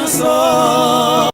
nyonso.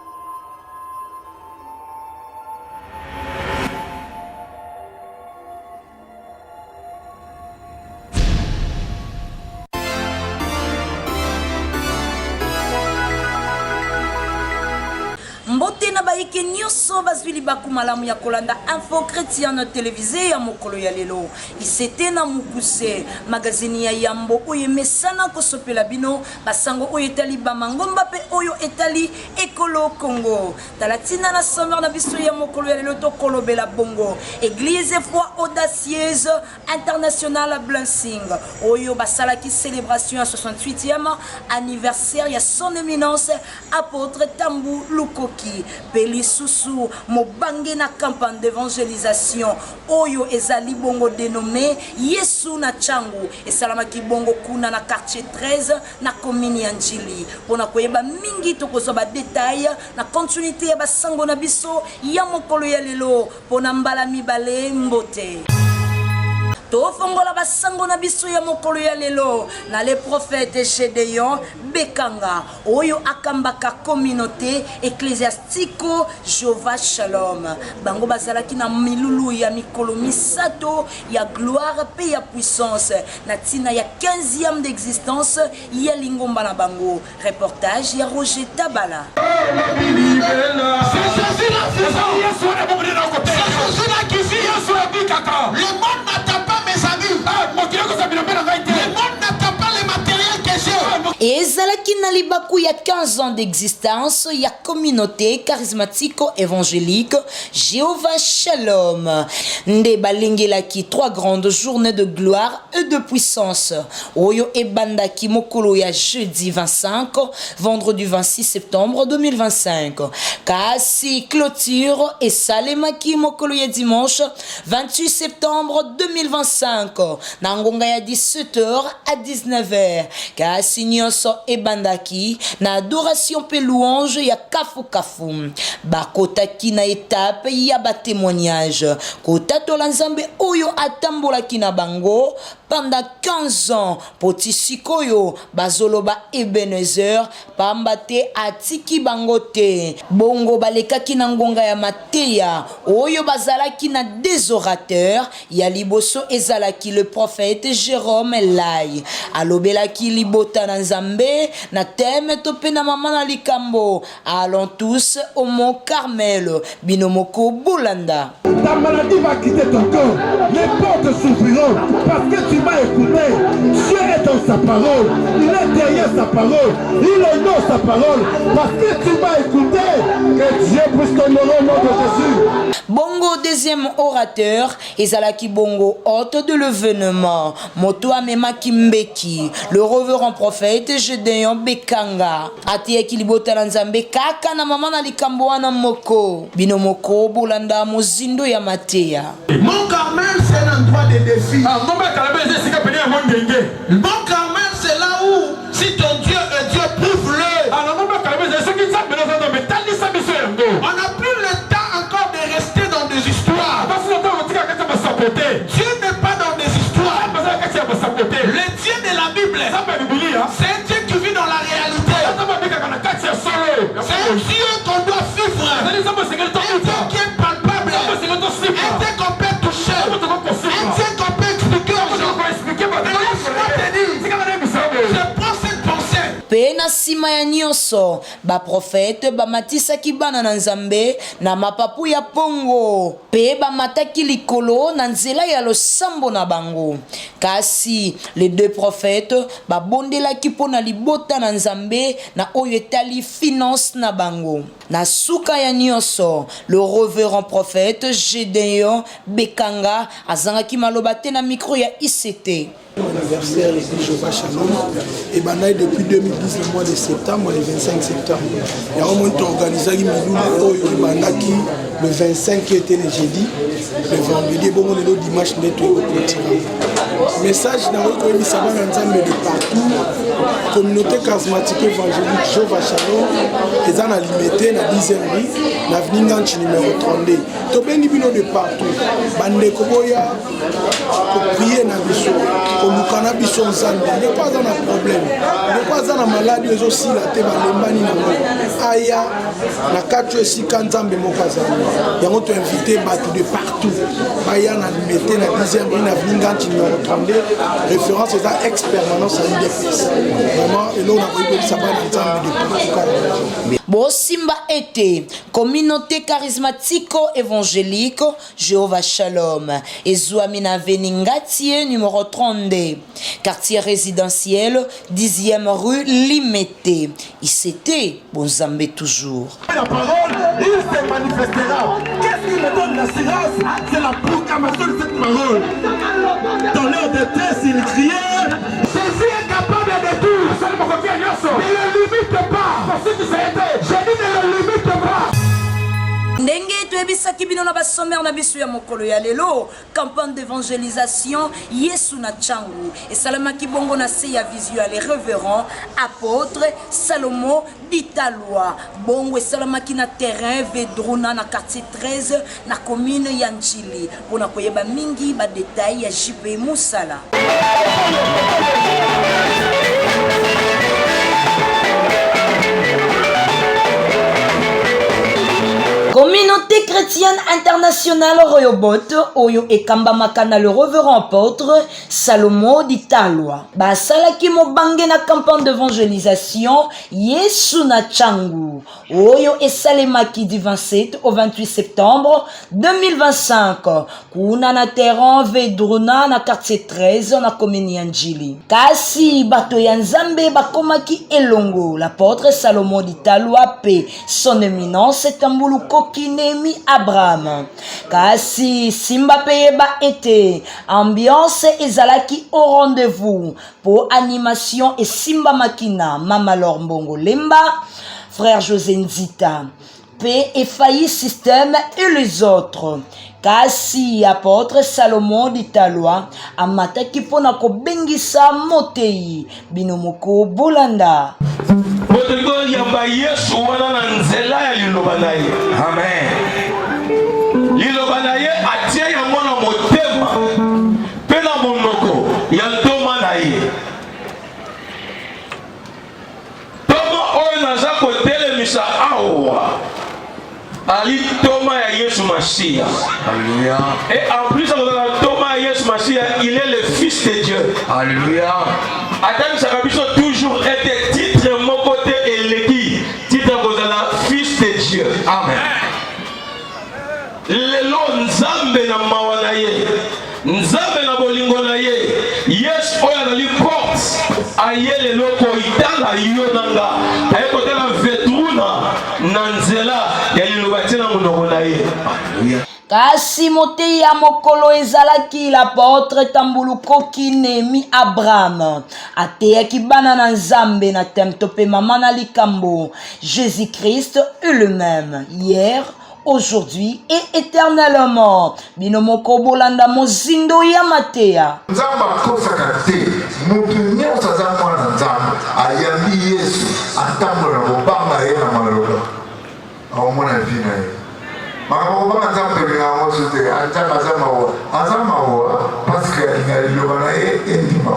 Mbote na baike nyonso bazwili bakumalamu ya kolanda info chrétienne télévisée ya mokolo ya lelo. Isete na mukuse magazini ya Yambo oyo emesana kosopela bino basango oyo etali bamangomba pe oyo etali ekolo Congo. Talatina na sommer na biso ya mokolo ya lelo to kolobela bongo. Église foi audacieuse internationale Blessing oyo basalaki célébration à 68e anniversaire ya son éminence apôtre Tambu Lukoki. Peli Susu mobange na campagne d'évangélisation oyo ezali bongo dénommé Yesu na Changu esalamaki bongo kuna na quartier 13 na commune ya Njili. Pona koyeba mingi tokozwa ba détail na continuité ya basango na biso ya mokolo ya lelo pona mbala mibale mbote. Tofongola basango na biso ya mokolo ya lelo na le prophète Gédéon Bekanga oyo akambaka communauté ecclésiastico Jova Shalom bango bazalaki na milulu ya mikolo misato ya gloire pe ya puissance na tina ya 15e d'existence ya lingomba na bango. Reportage ya Roger Tabala. Le monde n'attend pas mes amis. Le monde n'attend pas les matériels que j'ai. Ezalaki na libaku ya 15 ans d'existence ya communauté charismatico-évangélique Jéhovah Shalom. Nde balengelaki 3 grandes journées de gloire et de puissance. Oyo ebandaki mokolo ya jeudi 25, vendredi 26 septembre 2025. Kasi clôture et salemaki mokolo ya dimanche 28 septembre 2025. Na ngonga ya 17h à 19h. Kasi nyonso ebandaki na adoration pe louange ya kafu kafu. Bakotaki na étape ya ba témoignage. Kota tola nzambe oyo atambolaki na bango pendant 15 ans. Poti sikoyo bazoloba Ebenezer pambate atiki bango te. Bongo balekaki na ngonga ya mateya oyo bazalaki na des orateurs ya liboso ezalaki le prophète Jérôme Lai. Alobelaki libota na nzambe na thème tope na mama na likambo. Allons tous au mont Carmel. Binomoko Boulanda. Ta maladie va quitter ton corps. Les portes s'ouvriront parce que tu m'as écouté. Dieu est dans sa parole. Il est derrière sa parole. Il honore sa parole parce que tu m'as écouté. Que Dieu puisse t'honorer au nom de Jésus. Bongo deuxième orateur ezalaki bongo hôte de l'événement moto amema kimbeki le reverend prophète Gédéon Bekanga atiaki libota na nzambe kaka na mama na likambo wana moko bino moko bolanda mozindo ya mateya. Mon Carmel c'est un endroit de défi. Mon Carmel c'est là où si ton Dieu est Dieu prouve-le. On n'a plus le temps encore de rester dans des histoires. Dieu n'est pas dans des histoires. Le Dieu de la Bible, c'est un Dieu qui vit dans la réalité. C'est un Dieu qu'on doit vivre. Un Dieu qui est palpable. Un Dieu qu'on peut toucher. Un Dieu qu'on peut expliquer aux gens. Laisse-moi te dire, je prends cette pensée. Pe na sima ya nyonso ba prophète ba matisaki bana na nzambe na mapapu ya pongo pe ba mataki likolo na nzela ya losambo na bango. Kasi les deux prophètes ba bondelaki pona libota na nzambe na oyo etali finance na bango. Na suka ya nyonso le reverend prophète Gédéon Bekanga azangaki maloba te na micro ya ICT. L'anniversaire de Jova Shalom et banaï depuis 2010 le mois de septembre, le 25 septembre. Il y a un moment organisé le 25 qui était le jeudi, le vendredi, bon le dimanche net au continent. Message dans le savoir ensemble de partout, communauté charismatique évangélique Jova Shalom, ils ont limité na 10e rue, l'avenue Ganchi numéro 32. Tobeni bino de partout, bande koboya, pour prier na biso. na biso nzambe ndeko aza na problème ndeko aza na maladi ezosila te balembani nango aya na kati esika nzambe moko azali yango toinvite bato de partout baya na limete na 10e rue na Vinganti numéro 32 référence eza ex permanence à l'IDPS vraiment eloko nakoyebisa bana nzambe de partout. Bosimba ete communauté charismatico-évangélique Jéhovah Shalom Ezouamina Veningatier numéro 32 quartier résidentiel 10e rue Limete. ICT Bonzambe toujours. La parole, il se manifestera. Qu'est-ce qui me donne l'assurance? C'est la proclamation de cette parole. Dans leur détresse, ils criaient. Jésus est capable de tout. Ne le limite pas. Jésus ne le limite pas. Ndenge toyebisaki bino na basomere na biso ya mokolo ya lelo campagne d'évangélisation Yesu na Tchangu esalamaki bongo na se ya visuel les révérend apôtre Salomo Ditalwa bongo esalamaki na terrain Vedruna na quartier 13 na commune ya Njili pona koyeba mingi ba détail ya JP Musala. Communauté chrétienne internationale Royobot, Oyo et Kambamaka le révérend apôtre Salomo Ditalwa. Basalaki mobange na campagne d'évangélisation Yesu na Tchangu. Oyo et Salemaki du 27 au 28 septembre 2025. Kuna na terrain Vedruna na quartier 13 na commune ya Njili. Kasi bato ya Nzambe bakomaki elongo. L'apôtre Salomo Ditalwa pe son éminence Tambuluko Kinemi Abraham. Kasi Simba Peyeba ete ambiance ezalaki au rendez-vous pour animation et Simba Makina Mama Lorbongo Lemba frère José Nzita P et Failli Système et les autres. Kasi apôtre Salomon Ditalwa amataki pona ko bengisa motei binomoko Bolanda. Botegoli yamba Yesu wana na nzela ya liloba na ye. Amen. Liloba na ye atie yango na motema pe na monoko ya ntoma na ye. Toma oyo naza kotelemisa awa ali Toma ya Yesu Machia. Alléluia. Et en plus Toma ya Yesu Machia, il est le fils de Dieu. Alléluia. Attends, ça va toujours être titre mon côté et l'équipe titre kozala fils de Dieu. Amen. Lelo nzambe na mawana ye nzambe na bolingo na ye yes oya na li porte aye lelo ko itala yo nanga aye ko tala Vedruna na nzela ya lilobatina monoko na ye. Alléluia. Kasi mote ya mokolo ezalaki l'apôtre Tambuluko Kinemi Abraham ateyaki bana na Nzambe na temto pe mama na likambo. Jésus-Christ est le même hier, aujourd'hui et éternellement. Binomoko bolanda mozindo ya mateya. Nzamba kosaka te mutu nyonso aza mwana Nzambe ayambi Yesu atambola bobanga ye na maloba aomona vina ye makambo banga Nzambe na mosu te azamawa parce que liloba na ye endima.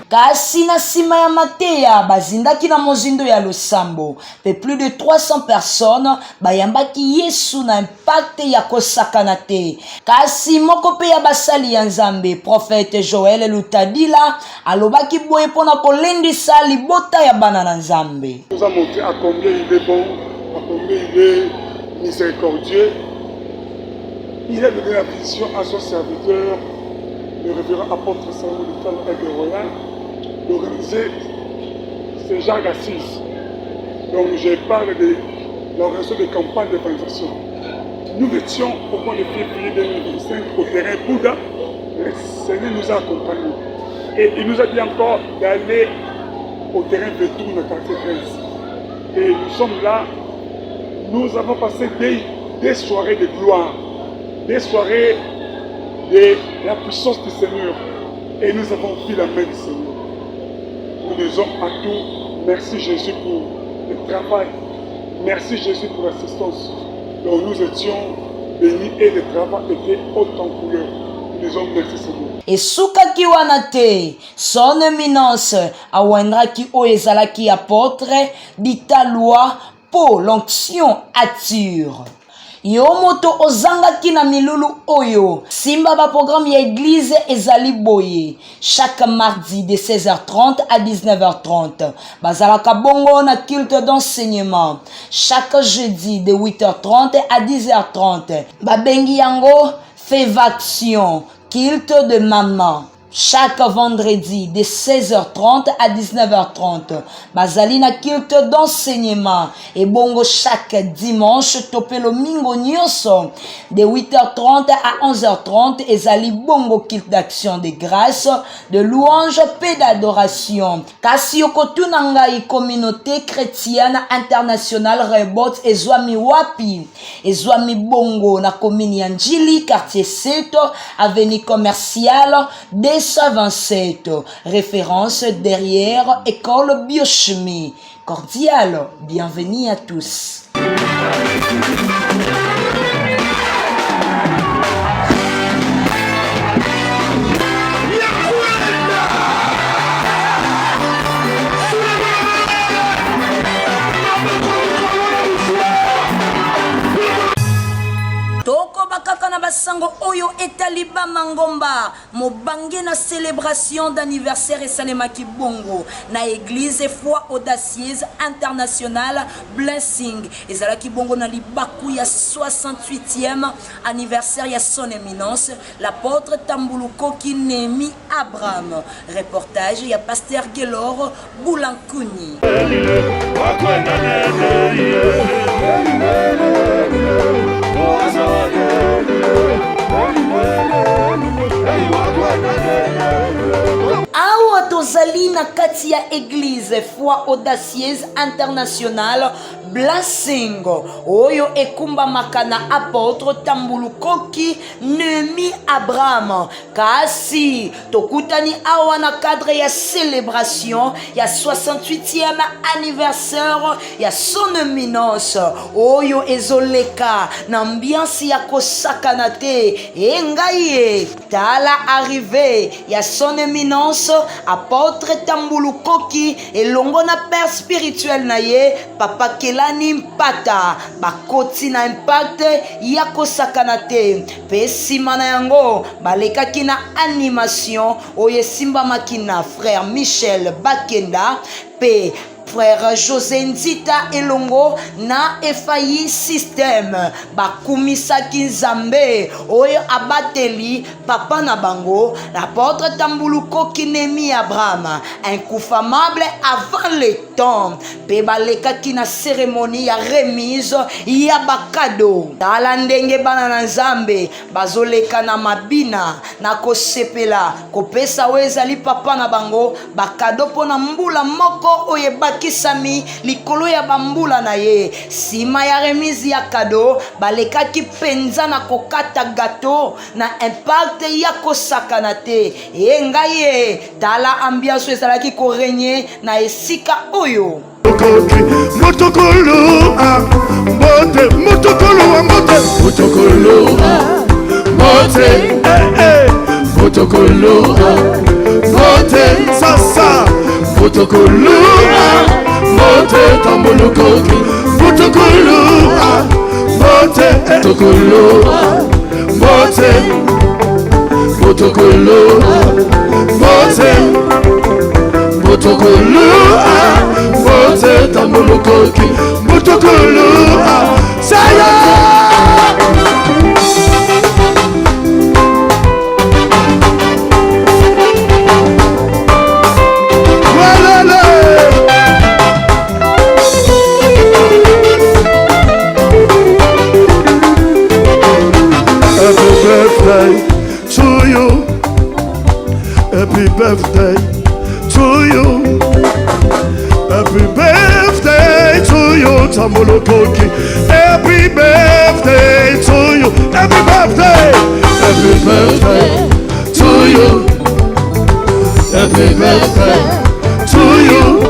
Kasi na sima ya mateya bazindaki na mozindo ya losambo pe plus de 300 personnes bayambaki Yesu na impact ya kosakana te. Kasi moko pe ya basali ya Nzambe prophète Joël Lutadila alobaki boye pona kolendisa libota ya bana na Nzambe. Nous a montré à combien il est bon, à combien il est miséricordieux. Il a donné la vision à son serviteur, le révérend apôtre Salomo Ditalwa et de Royal, d'organiser ce genre d'assises. Donc je parle de l'organisation de campagnes d'évangélisation. Nous étions au mois de février 2025 au terrain Bouddha. Le Seigneur nous a accompagnés. Et il nous a dit encore d'aller au terrain de Vedruna, quartier 13. Et nous sommes là. Nous avons passé des soirées de gloire, des soirées de la puissance du Seigneur. Et nous avons vu la main du Seigneur. Nous disons à tous, merci Jésus pour le travail. Merci Jésus pour l'assistance. Donc nous étions bénis et le travail était haut en couleur. Nous disons merci Seigneur. esukaki wana te son éminence awendaki oyo ezalaki apôtre ditalwa po l'onction attire. Yo moto ozangaki na milulu oyo simba ba programme ya église ezali boye chaque mardi de 16h30 à 19h30 bazalaka bongo na culte d'enseignement chaque jeudi de 8h30 à 10h30 babengi yango févaction culte de maman. Chaque vendredi de 16h30 à 19h30, bazalina culte d'enseignement et bongo chaque dimanche topelo mingo nyonso de 8h30 à 11h30 ezali bongo culte d'action de grâce, de louange et d'adoration. Kasi yokotuna ngai communauté chrétienne internationale Rebot ezwami wapi? Ezwami bongo na commune ya Njili quartier 7 avenue commerciale des 27, référence derrière école biochimie. Cordial, bienvenue à tous. Bakaka na basango oyo etaliba mangomba mobange na célébration d'anniversaire esalemaki bongo na église foi audacieuse internationale Blessing ezalaki bongo na libaku ya 68e anniversaire ya son éminence l'apôtre Tambulukoki Nemi Abraham. Reportage ya pasteur Gelor Boulankuni. Awa tozali na kati ya église foi audacieuse internationale Blessing oyo ekumbamaka na apôtre Tambulukoki Nemi Abraham kasi tokutani awa na cadre ya célébration ya 68e anniversaire ya son éminence oyo ezoleka na ambiance ya kosakana te engaye tala arrivé ya son éminence apôtre Tambulukoki elongo na père spirituel na ye papa Kelani Mpata bakoti na impact ya kosakana te pe sima na yango balekaki na animation oyo esimbamaki na frère Michel Bakenda pe frère José Nzita elongo na FAI système bakumisaki nzambe oyo abateli papa na bango l'apôtre Tambulukoki Nemi Abraham incoufamable avant le temps pe balekaki na cérémonie ya remise ya bakado tala ndenge bana na nzambe bazoleka na mabina na kosepela kopesa oyo ezali papa na bango bakado pona mbula moko oyo kisami likolo ya bambula na ye sima ya remise ya kado balekaki penza na kokata gato na impact ya kosakana te engaye tala ambiance ezalaki korenye na esika oyo motokolo mbote motokolo mbote motokolo mbote motokolo mbote sasa motokolo mbote Tambulukoki motokolo mbote motokolo mbote motokolo mbote motokolo mbote Tambulukoki motokolo saya Happy birthday to you. Happy birthday to you, Tambulukoki. Happy birthday to you. Happy birthday. Happy birthday to you. Happy birthday to you.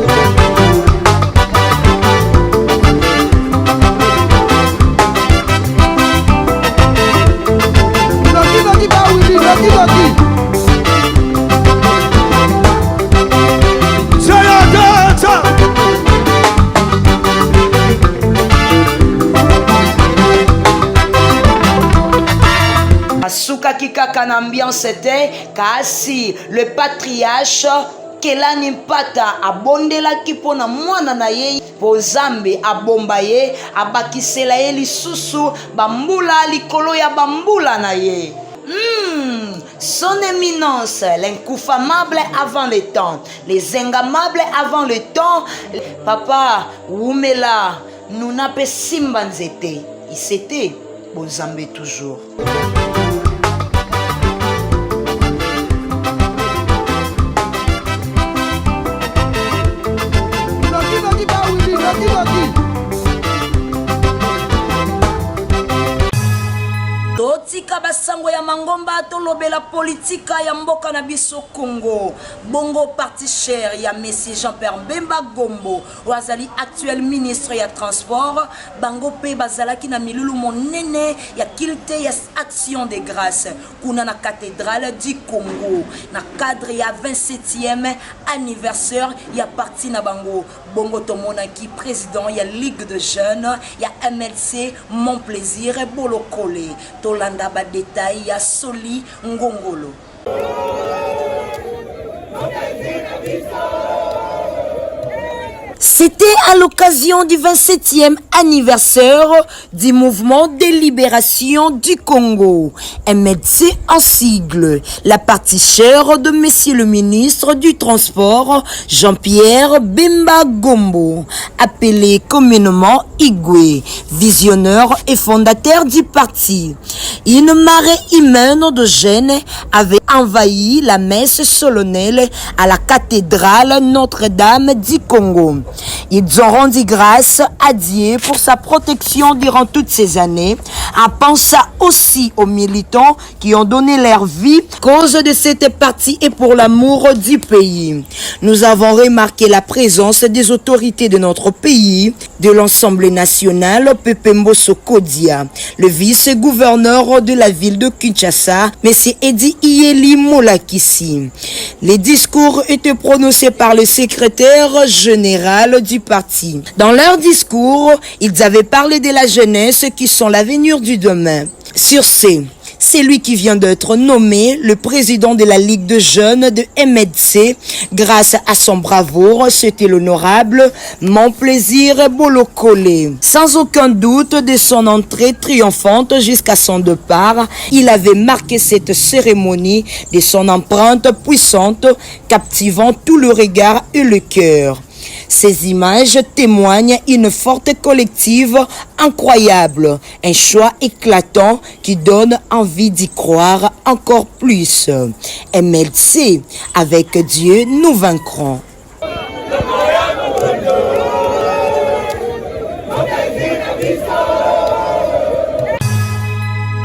kana ambiance te kasi le patriarche Kelani Mpata abondelaki mpona mwana na ye po Nzambe abomba ye abakisela ye lisusu bambula likolo ya bambula na ye. Son éminence, l'incoufamable avant le temps, les ingamables avant le temps. Papa Wumela Nunape Simbanzete, il s'était Bozambe toujours. Totika basango ya mangomba tolobela politika ya mboka na biso Congo. Bongo parti cher ya Messie Jean-Pierre Bemba Gombo wazali actuel ministre ya transport bango pe bazalaki na milulu monene ya kilte ya action de grâce kuna na cathédrale du Congo na cadre ya 27e anniversaire ya parti na bango. Bongo tomonaki président ya Ligue de Jeunes ya MLC Mon Plaisir Bolokole tolanda ba détail ya Soli Ngongolo. C'était à l'occasion du 27e anniversaire du mouvement de libération du Congo. MLC en sigle, la partie chère de Monsieur le ministre du Transport, Jean-Pierre Bemba Gombo, appelé communément Igwe, visionnaire et fondateur du parti. Une marée humaine de jeunes avait envahi la messe solennelle à la cathédrale Notre-Dame du Congo. Ils ont rendu grâce à Dieu pour sa protection durant toutes ces années, en pensant aussi aux militants qui ont donné leur vie à cause de cette partie et pour l'amour du pays. Nous avons remarqué la présence des autorités de notre pays, de l'Assemblée nationale, Pepe Mbosso Kodia, le vice-gouverneur de la ville de Kinshasa, M. Edi Iyeli Molakisi. Les discours étaient prononcés par le secrétaire général du parti. Dans leur discours, ils avaient parlé de la jeunesse qui sont l'avenir du demain. Sur ce, c'est lui qui vient d'être nommé le président de la Ligue de jeunes de MLC. Grâce à son bravoure, c'était l'honorable Mon Plaisir Bolokole. Sans aucun doute de son entrée triomphante jusqu'à son départ, il avait marqué cette cérémonie de son empreinte puissante, captivant tout le regard et le cœur. Ces images témoignent une forte collective incroyable, un choix éclatant qui donne envie d'y croire encore plus. MLC, avec Dieu, nous vaincrons.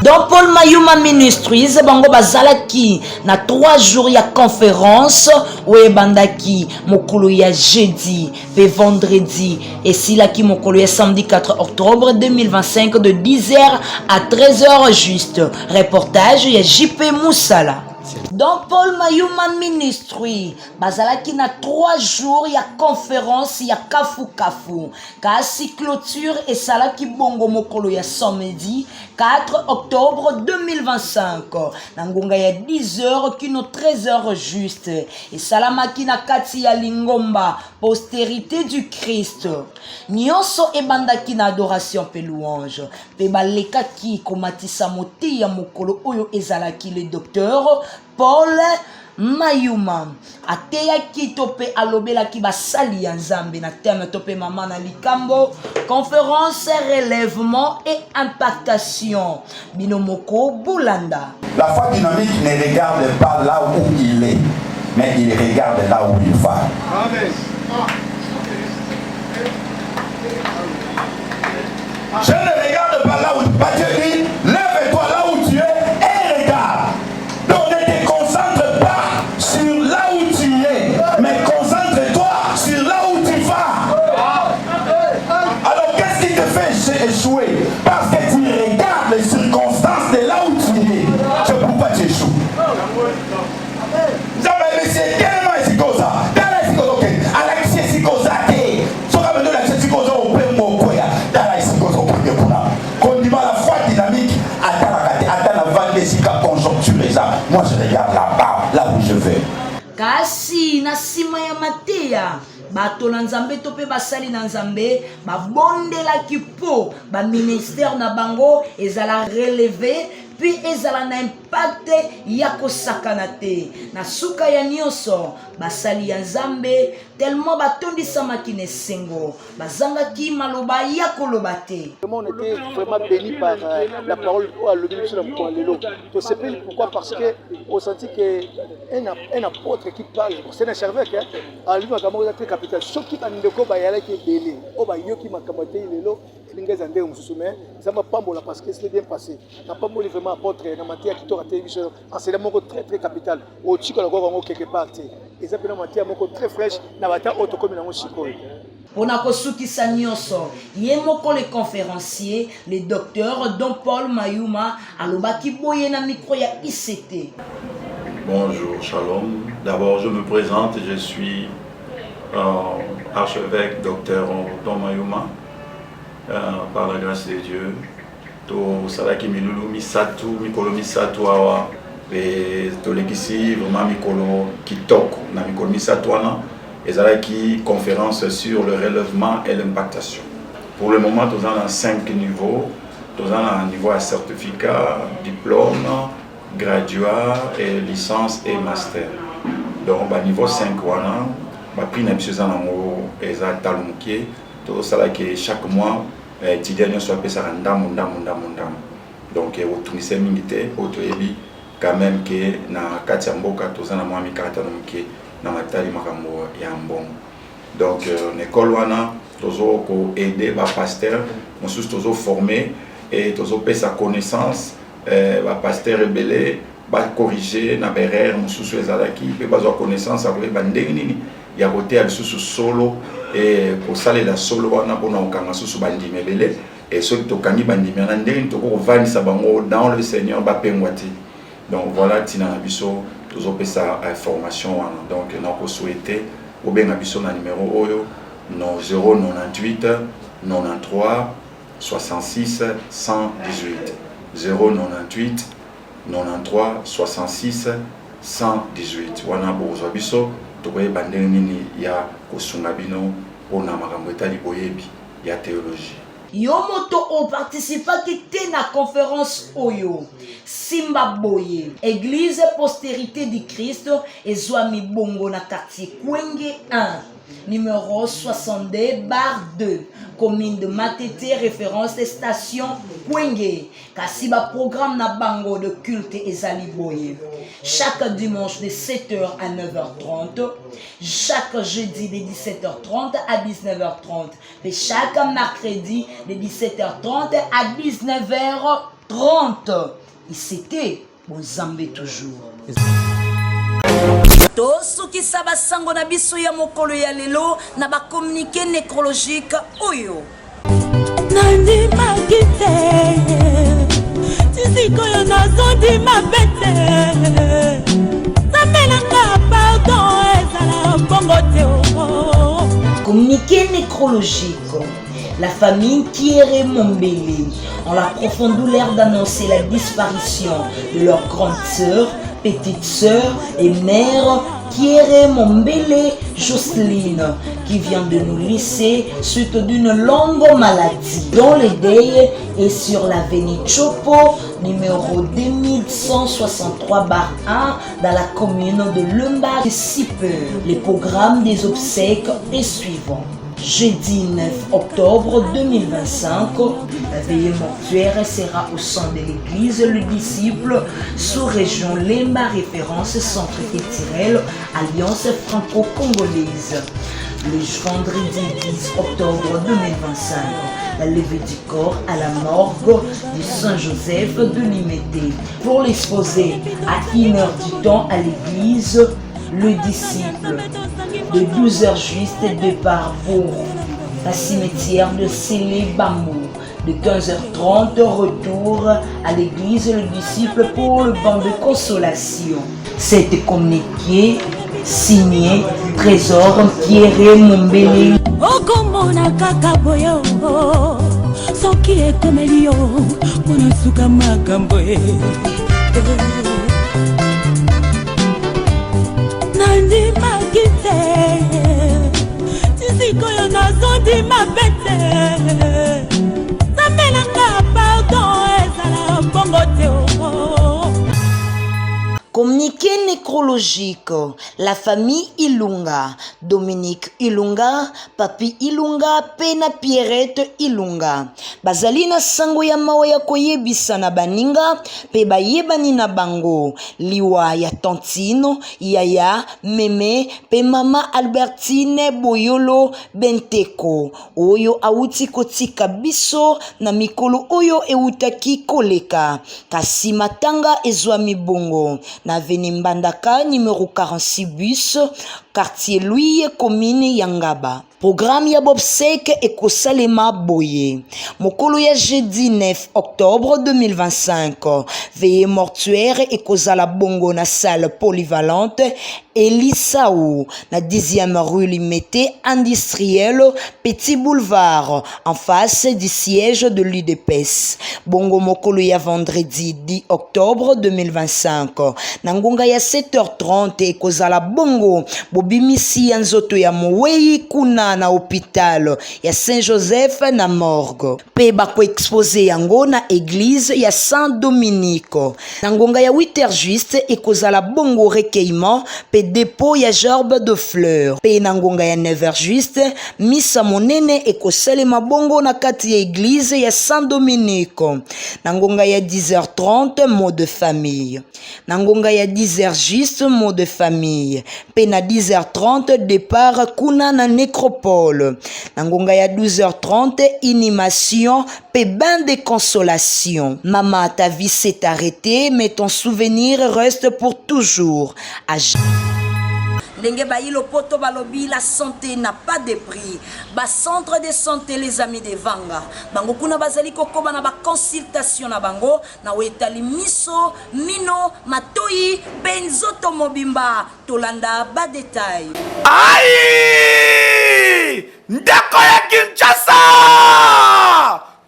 Dans Paul Mayuma Ministries, bango bazalaki na 3 jours ya conférence ou bandaki mokolo ya jeudi pe vendredi et silaki mokolo ya samedi 4 octobre 2025 de 10h à 13h juste. Reportage ya JP Moussala. Dans Paul Mayuma Ministry, bazalaki na 3 jours ya conférence ya kafu kafu. Kasi clôture et salaki bongo mokolo ya samedi 4 octobre 2025. Nangonga ya 10h kino 13h juste. Et salamaki na kati ya Lingomba, postérité du Christ. Nyonso ebandaki na adoration pe louange. Pe balekaki komatisa moti ya mokolo oyo ezalaki le docteur Paul Mayuma ateyaki tope alobelaki basali ya Nzambe na thème tope mama na likambo conférence relèvement et impactation binomoko Boulanda. La foi dynamique ne regarde pas là où il est, mais il regarde là où il va. Amen. Je ne regarde pas là où Dieu dit, lève-toi là où tu es et regarde. Donc ne te concentre pas sur là où tu es, mais concentre-toi sur là où tu vas. Alors qu'est-ce qui te fait échouer? Parce que tu regardes les circonstances de là où tu es. C'est pourquoi tu échoues. C'est tellement efficace. La foi dynamique kasi na nsima ya mateya bato na nzambe to mpe basali na nzambe babondelaki mpo baministère na bango ezala releve puis ezala na impact ya kosakana te na suka ya nyonso basali ya nzambe tellement batondisamaki na esengo bazangaki maloba ya koloba te. On était vraiment bénis par la parole à l'obéissance sur la Lelo. Tu sais pourquoi? Parce que on sentit qu'un apôtre qui parle, c'est un serveur qui a lui ma très capital. Ce qui m'a dit que bayala qui est belé, oh bah yo qui m'a camoté Lelo, l'ingé zandé on se soumet, ça m'a pas bon là parce que c'est bien passé. N'a pas bon vraiment apôtre, n'a matière qui t'aura télévision, enseignement très très capital. Au chico la go quelque part. Et ça peut nous matière très fraîche, n'a pas autre comme dans mon chico. Pona kosukisa nyonso ye moko le conférencier le docteur Don Paul Mayuma alobaki boye na micro ya ICT. Bonjour, shalom. D'abord, je me présente, je suis archevêque docteur Don Mayuma par la grâce de Dieu. To salaki milulu misatu mikolo misatu awa et to lekisi vraiment mikolo kitoko na mikolo misatu ana. Et ça qui conférence sur le relèvement et l'impactation. Pour le moment, nous avons 5 niveaux. Nous avons un niveau à certificat, diplôme, graduat, et licence et master. Donc, au niveau 5, on a pris une épisode et ça talonqué. Tout ça que chaque mois, étudiants soit payé ça ndam. Donc, au Tunisien militaire, au Toyebi, quand même que na Katiamboka, tout avons moi mi caractère na matali makambo ya mbongo. Donc l'école wana tozo ko aider ba pasteur mosusu tozo former et tozo pe sa connaissance ba pasteur rebelle ba corriger na erreur mosusu ezalaki pe bazo connaissance avec ba ndenge nini ya côté ya bisusu solo et ko salela solo wana bona okanga susu bandime bele et ceux to kangi bandime na ndenge to ko vanisa bango dans le Seigneur ba pengwati. Donc voilà tina biso toujours sa information. Donc nous souhaitons au bien abisso na numéro oyo no 098 93 66 118 098 93 66 118 wana bozo abisso tokoye bandenge nini ya kosunga bino ona makambo etali boyebi ya théologie. Yo moto o participaki te na conférence oyo Simba Boye Église Postérité du Christ ezwa mibongo na quartier Kwenge 1 numéro 62/2 commune de Matete référence station Kwenge Kasiba programme na bango de culte ezali boye chaque dimanche de 7h à 9h30 chaque jeudi de 17h30 à 19h30 et chaque mercredi de 17h30 à 19h30 et c'était Bozambe toujours. Tosukisa basango na biso ya mokolo ya lelo na ba communiqué nécrologique oyo nandi makite tisiko yo nazondi mabete samelanga pardon ezala bongo te. Communiqué nécrologique. La famille Kieré Mombele ont la profonde douleur d'annoncer la disparition de leur grande sœur, petite sœur et mère Kieré Mombele Jocelyne, qui vient de nous laisser suite d'une longue maladie, dont le deuil est sur l'avenue Chopo, numéro 2163/1, dans la commune de Lumba. Si peu, le programme des obsèques est suivant. Jeudi 9 octobre 2025, la veillée mortuaire sera au sein de l'église Le Disciple, sous-région Lemba, référence centre culturel, Alliance franco-congolaise. Le vendredi 10 octobre 2025, la levée du corps à la morgue du Saint-Joseph de Limété. Pour l'exposer à 1h du temps à l'église Le Disciple. De 12h juste, départ pour la cimetière de Sélé-Bamou. De 15h30, retour à l'église Le Disciple pour le banc de consolation. C'est communiqué, signé Trésor Kieré Mombele. Okomona kaka boyo soki ekomeli yo mona suka makambo nandimaki te tisikoyo nazondima pete namelanga pardon ezala bongo te. Communiqué nécrologique. La famille Ilunga, Dominique Ilunga, Papi Ilunga, Pena Pierrette Ilunga. Bazalina sango ya mawa ya koyebisa na baninga, pe bayebani na bango. Liwa ya Tantino, Yaya, Meme, pe mama Albertine Boyolo Benteko. Oyo auti kotika biso na mikolo oyo eutaki koleka. Kasi matanga ezwami bongo. Na Avenue Mbandaka, numéro 46 bus, quartier Louis, commune Yangaba. Programme ya Bobsek et Kosalema Boye. Mokolo ya jeudi 9 octobre 2025. Veillée mortuaire et Kozala Bongo na salle polyvalente Elisao, na 10e rue Limité industrielle, Petit Boulevard, en face du siège de l'UDPS. Bongo Mokolo ya vendredi 10 octobre 2025. Nangonga ya 7h30 et Kozala Bongo, Bobimisi ya nzoto ya Mowei kuna na hôpital ya Saint-Joseph na morgue. Pe bako exposé yango na église ya Saint-Dominique. Nangonga ya 8h juste et Kozala Bongo recueillement pe dépôt ya gerbe de fleurs. Pe nangonga ya 9h juste misa monene et kosalema bongo na kati ya église ya Saint-Dominique. Nangonga ya 10h30 mot de famille. Nangonga ya 10h juste mot de famille. Pe na 10h30 départ kuna na nécropole. Nangonga ya 12h30 inhumation pe bain de consolation. Maman, ta vie s'est arrêtée mais ton souvenir reste pour toujours. Ndenge bailo poto balobi, la santé n'a pas de prix. Ba centre de santé les amis de Vanga. Bango kuna bazali kokoba na ba consultation na bango na wetali miso, mino, matoi, benzoto mobimba. Tolanda ba détail. Aïe! Ndako ya Kinshasa!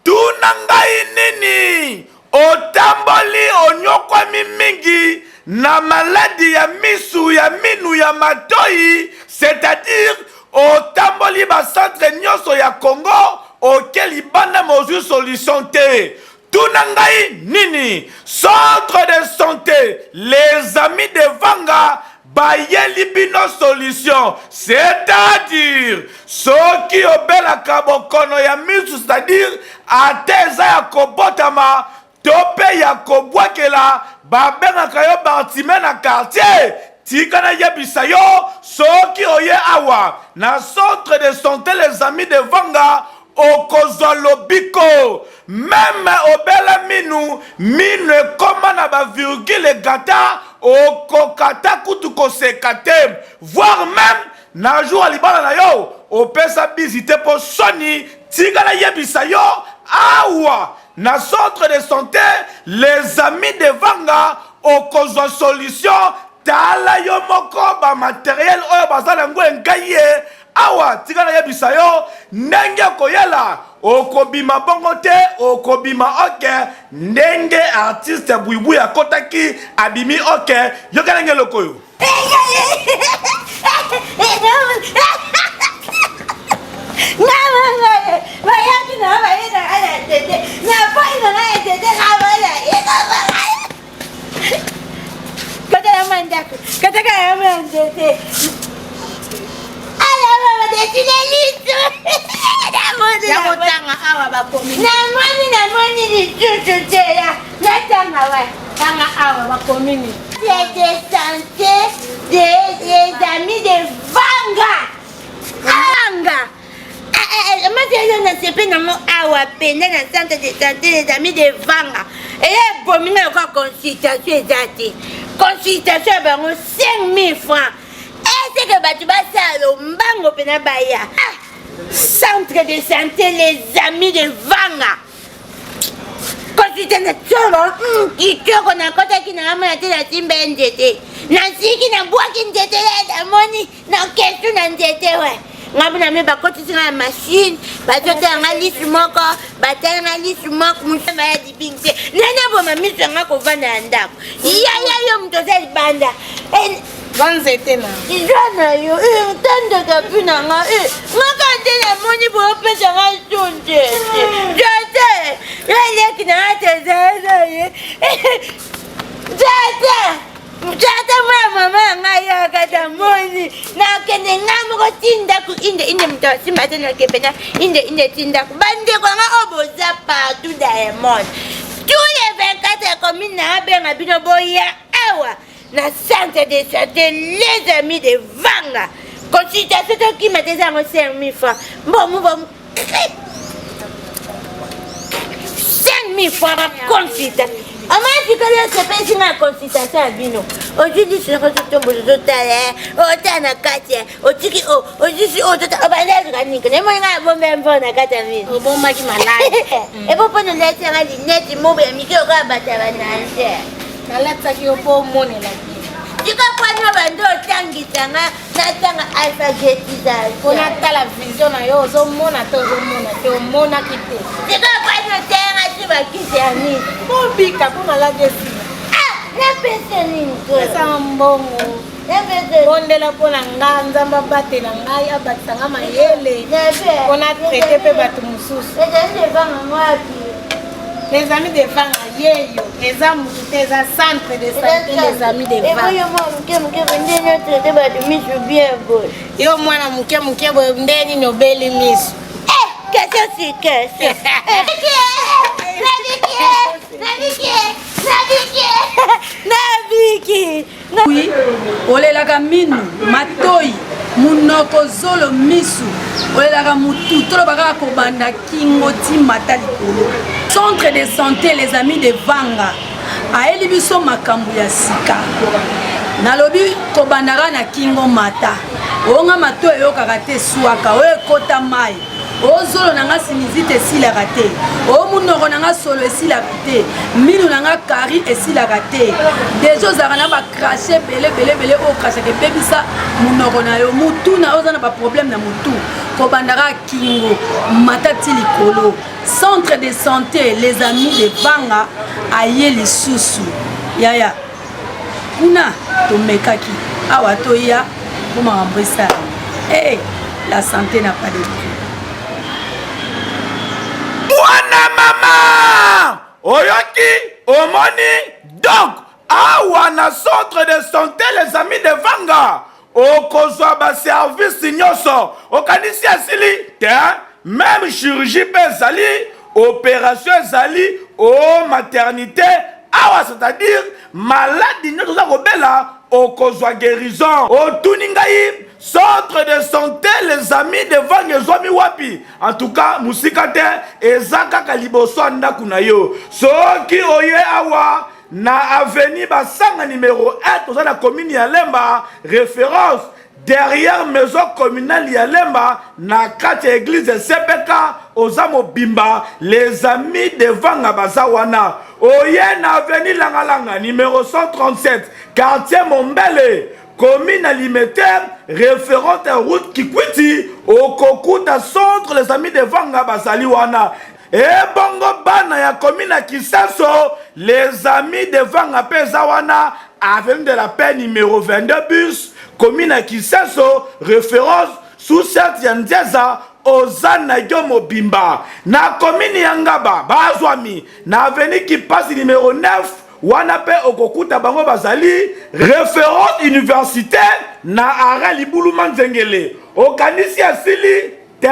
Tunangai nini? Otamboli onyokwa mingi na maladi ya misu ya minu ya matoi, c'est-à-dire otamboli ba centre nyoso ya Congo auquel ibana mozu solution te. Tunangai nini? Centre de santé les amis de Vanga bayeli bino solution, c'est-à-dire ceux qui obela kabokono ya misu, c'est-à-dire ateza ya kobotama tope ya kobwakela babengaka yo batime na quartier tika na yebisa yo soki oye awa na centre de santé les amis de Vanga okozwa lobiko même obela minu ekoma na ba virgule gata okokata kutu kosekate voire même na jour libala na yo opesa visite po soni tika na yebisa yo awa na centre de santé les amis de Vanga okozwa solution tala yo moko ba matériel oyo bazala ngo engaye awa tika na yebisa yo ndenge koyela okobima bongo te okobima oke ndenge artiste buibu ya kotaki abimi oke yoka ndenge lokoyo des amis de Vanga. Moi, je ne sais pas dans mon awa peine dans le centre de santé des amis de Vanga. Et là, pour moi, encore consultation exacte. Consultation, 5 000 francs. Est-ce que tu vas faire le mbango pena baya? Centre de santé les amis de Vanga. Consultation, qui qu'on a côté qui n'a pas été la timbe NDT. Nancy qui n'a pas qui n'était là, la money, n'a question n'était, ouais. Ngabuna me bakoti na machine bajote analyse moko batay analyse moko musamba ya dipingse nana bo mamiso ngako vana ndako ya yo mtoza libanda Bonne été na. Ijana yo, tande ka pina nga nga tene moni bo pesa nga sonje. Jate, yele kina teze. Jate mama nga ya kata moni. Na kene nga mo tinda ku inde mtasi matena kepena inde tinda ku bande kwa nga oboza partout Diamond. Tous les 24 communes na benga bino boya awa. Na centre de santé, les amis de Vanga. Consultation qui m'a déjà 5 000 francs. Bon, 5 000 francs à consultation. On m'a dit que c'est pas une consultation à Bino. Aujourd'hui, je suis en train de tomber au talent, au talent à Katia, au tiki, au tiki, au talent, au balai, au ganique. Et moi, je vais même voir la Katia. Au bon maki malade. Et pour prendre la lettre à l'inette, il m'a mis au rabat à la nage. La lettre qui est au bon monde là. Tu comprends bando tangitanga na tanga alphabétisation. On a la vision na yo zo mona to mona kité. Tu comprends tanga tu vas quitter ami. Mon bika pour la desi. Ah, na pese ningo. Sa mbongo. Na pese. Bonde la pona nganza mbabate na ngai abatanga mayele. On a traité pe batu mususu. Et devant moi puis les amis de Vanga, les amis des centres de santé, les amis de Vanga. Et moi, yo mwana muke ndeni no beli miss. Question sur question. Naviki. Oui, olelaka minu, matoi, munoko zolo misu, olelaka mutu, tolobaka kobanda kingo timata likolo. Centre de santé, les amis de Vanga, aeli biso makambo ya sika. Nalobi kobandaka na kingo mata. Onga mato eyokaka te swaka, oyo ekota mai. Ozolo nanga sinizite esilaka te. O munoko nanga solo esilaka te. Minu nanga kari esilaka te. Deja ozalaka na bakrashe bele oyo krashaka ebebisa munoko na yo. Mutu na oza na baproblème na mutu. Kobandaka kingo mata ti likolo. Centre de santé, les amis de Vanga, aye lisusu. Yaya. Kuna tomekaki. Awa toya pour m'embrisser. Eh, la santé n'a pas de prix. Mwana mama oyoki omoni donc awa na centre de santé les amis de Vanga okozwa ba service nyonso okanisi asili te même chirurgie pe ezali opération ezali o maternité awa c'est-à-dire maladie nyonso za kobela okozwa guérison otuni ngai centre de santé les amis de Vanga zomi wapi en tout cas musika te ezaka kaliboso ndaku na yo soki oye awa na avenue basanga numéro 1 toza na commune ya Lemba référence derrière maison communale ya Lemba na kati église CPK ozamo bimba les amis de Vanga bazawana oye na avenue Langalanga numéro 137 quartier Mombele commune alimentaire référente à route Kikwiti au Kokuta centre les amis de Vanga bazali wana et bongo bana ya commune à Kisaso les amis de Vanga peza wana avenue de la paix numéro 22 bus commune à Kisaso référence sous cette yandiaza Ozana Yomo Bimba na commune Yangaba bazwami na avenue qui passe numéro 9 Wanape okokuta bango bazali référence universitaire na ara libulu manzengele okanisi asili te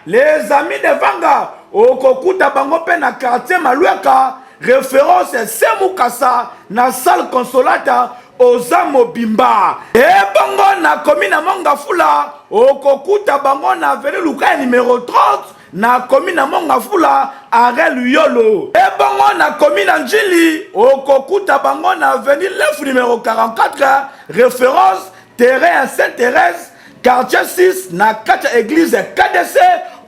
les amis de Vanga okokuta bango pe na quartier Malueka référence Semukasa na salle consolata Ozamo Bimba e bango na commune Mongafula okokuta bango na avenue Luka numéro 30 na commune Mongafula arrêt Luyolo et bango na commune Njili okokuta bango na avenue Lef numéro 44 référence terrain Sainte-Thérèse quartier 6 na kati église KDC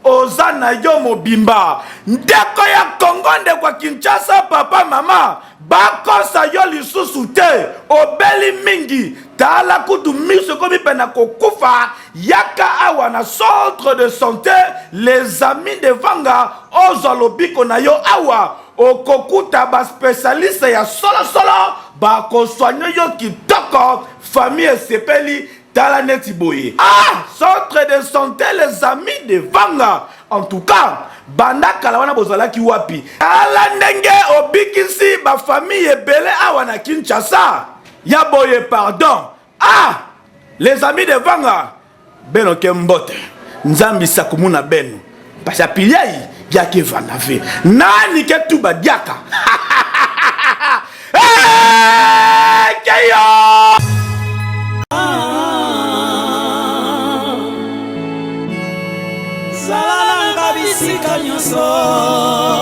Ozana Yomo Bimba ndeko ya Kongo ndeko Kinshasa papa mama bakosa yo lisusu te obeli mingi tala kutu miso komi pena kokufa yaka awa na centre de santé les amis de Vanga ozalobiko na yo awa okokuta ba spécialiste ya solo bako soigner yo kitoko famille sepeli tala neti boye. Ah, centre de santé les amis de Vanga. En tout cas, banda kalawana bozala ki wapi. Ala ndenge obikisi ba famille ebele awana Kinshasa. Ya boye pardon. Ah, les amis de Vanga. Beno kembote. Nzambi sakumuna beno. Pasha pilei ya ke vanave. Nani ke tuba diaka. Hey, Keyo! Zalanga bisika nyoso